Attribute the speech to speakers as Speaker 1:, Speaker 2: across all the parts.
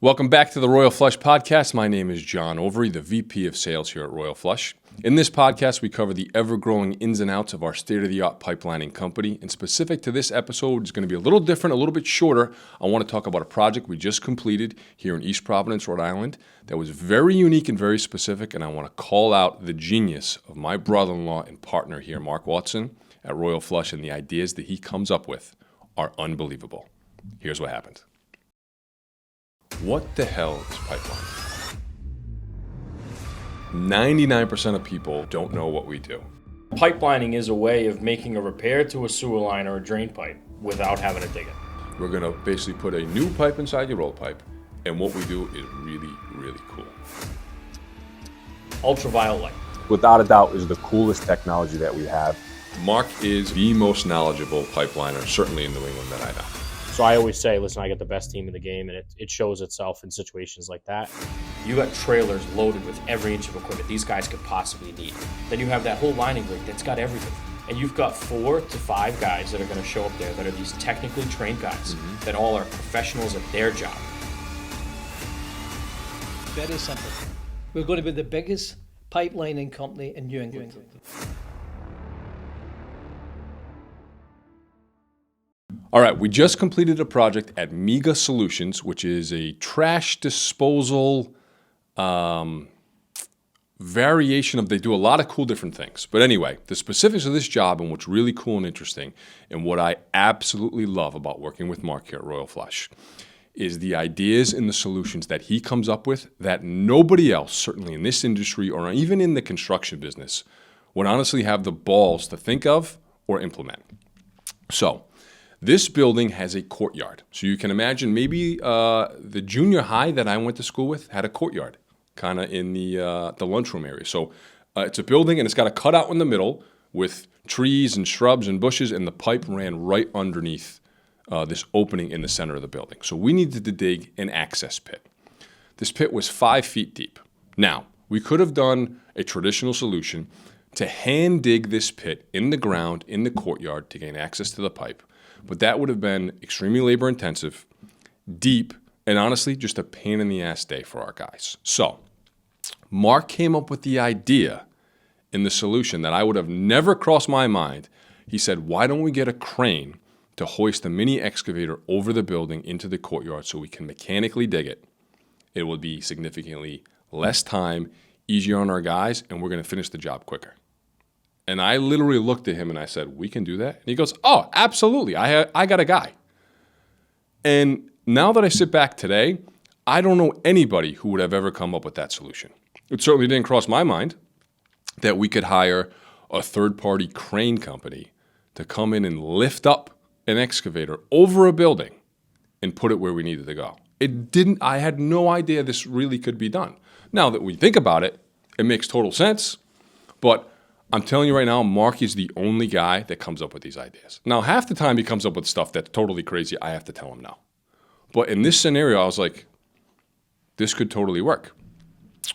Speaker 1: Welcome back to the Royal Flush Podcast. My name is John Overy, the VP of Sales here at Royal Flush. In this podcast, we cover the ever-growing ins and outs of our state-of-the-art pipelining company. And specific to this episode, it's going to be a little different, a little bit shorter. I want to talk about a project we just completed here in East Providence, Rhode Island, that was very unique and very specific. And I want to call out the genius of my brother-in-law and partner here, Marc Watson, at Royal Flush, and the ideas that he comes up with are unbelievable. Here's what happened. What the hell is pipelining? 99% of people don't know what we do.
Speaker 2: Pipelining is a way of making a repair to a sewer line or a drain pipe without having to dig it.
Speaker 1: We're going to basically put a new pipe inside your roll pipe, and what we do is really, really cool.
Speaker 2: Ultraviolet light.
Speaker 3: Without a doubt, is the coolest technology that we have.
Speaker 1: Marc is the most knowledgeable pipeliner, certainly in New England, that I know.
Speaker 2: So I always say, listen, I got the best team in the game, and it shows itself in situations like that. You got trailers loaded with every inch of equipment these guys could possibly need. Then you have that whole lining rig that's got everything. And you've got 4 to 5 guys that are going to show up there that are these technically trained guys that all are professionals at their job.
Speaker 4: Very simple. We're going to be the biggest pipelining company in New England.
Speaker 1: All right, we just completed a project at Mega Solutions, which is a trash disposal variation of, they do a lot of cool different things. But anyway, the specifics of this job and what's really cool and interesting and what I absolutely love about working with Marc here at Royal Flush is the ideas and the solutions that he comes up with that nobody else, certainly in this industry or even in the construction business, would honestly have the balls to think of or implement. So, this building has a courtyard. So you can imagine maybe the junior high that I went to school with had a courtyard, kind of in the lunchroom area. So it's a building and it's got a cutout in the middle with trees and shrubs and bushes, and the pipe ran right underneath this opening in the center of the building. So we needed to dig an access pit. This pit was 5 feet deep. Now, we could have done a traditional solution to hand dig this pit in the ground, in the courtyard to gain access to the pipe. But that would have been extremely labor intensive, deep, and honestly, just a pain in the ass day for our guys. So, Marc came up with the idea in the solution that I would have never crossed my mind. He said, why don't we get a crane to hoist a mini excavator over the building into the courtyard so we can mechanically dig it? It will be significantly less time, easier on our guys, and we're going to finish the job quicker. And I literally looked at him and I said, we can do that? And he goes, oh, absolutely. I got a guy. And now that I sit back today, I don't know anybody who would have ever come up with that solution. It certainly didn't cross my mind that we could hire a third-party crane company to come in and lift up an excavator over a building and put it where we needed to go. I had no idea this really could be done. Now that we think about it, it makes total sense, but I'm telling you right now, Marc is the only guy that comes up with these ideas. Now, half the time he comes up with stuff that's totally crazy. I have to tell him no. But in this scenario, I was like, this could totally work.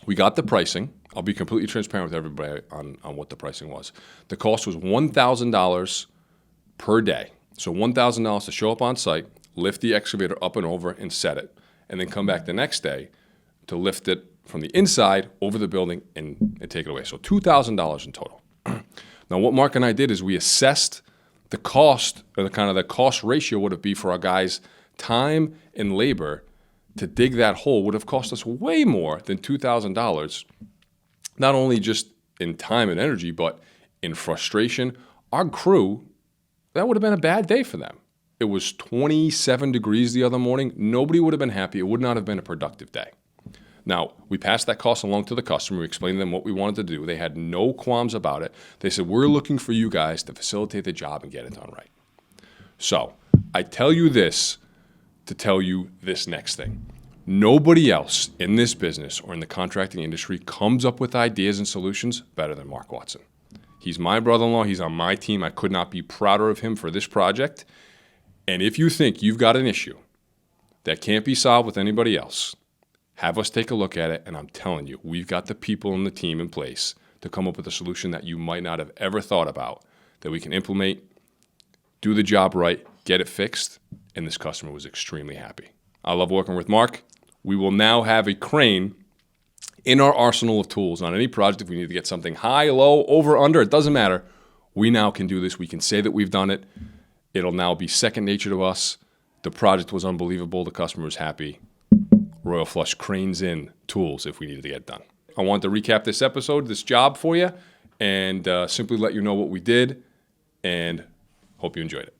Speaker 1: We got the pricing. I'll be completely transparent with everybody on what the pricing was. The cost was $1,000 per day. So $1,000 to show up on site, lift the excavator up and over and set it, and then come back the next day to lift it from the inside over the building and take it away. So $2,000 in total. Now, what Marc and I did is we assessed the cost, or the cost ratio would it be for our guys' time and labor to dig that hole would have cost us way more than $2,000, not only just in time and energy, but in frustration. Our crew, that would have been a bad day for them. It was 27 degrees the other morning. Nobody would have been happy. It would not have been a productive day. Now, we passed that cost along to the customer. We explained to them what we wanted to do. They had no qualms about it. They said, we're looking for you guys to facilitate the job and get it done right. So, I tell you this to tell you this next thing. Nobody else in this business or in the contracting industry comes up with ideas and solutions better than Marc Watson. He's my brother-in-law. He's on my team. I could not be prouder of him for this project. And if you think you've got an issue that can't be solved with anybody else, have us take a look at it, and I'm telling you, we've got the people and the team in place to come up with a solution that you might not have ever thought about, that we can implement, do the job right, get it fixed, and this customer was extremely happy. I love working with Marc. we will now have a crane in our arsenal of tools on any project. If we need to get something high, low, over, under, it doesn't matter. We now can do this. We can say that we've done it. It'll now be second nature to us. The project was unbelievable. The customer was happy. Royal Flush cranes in tools if we needed to get it done. I want to recap this episode, this job for you, and simply let you know what we did, and hope you enjoyed it.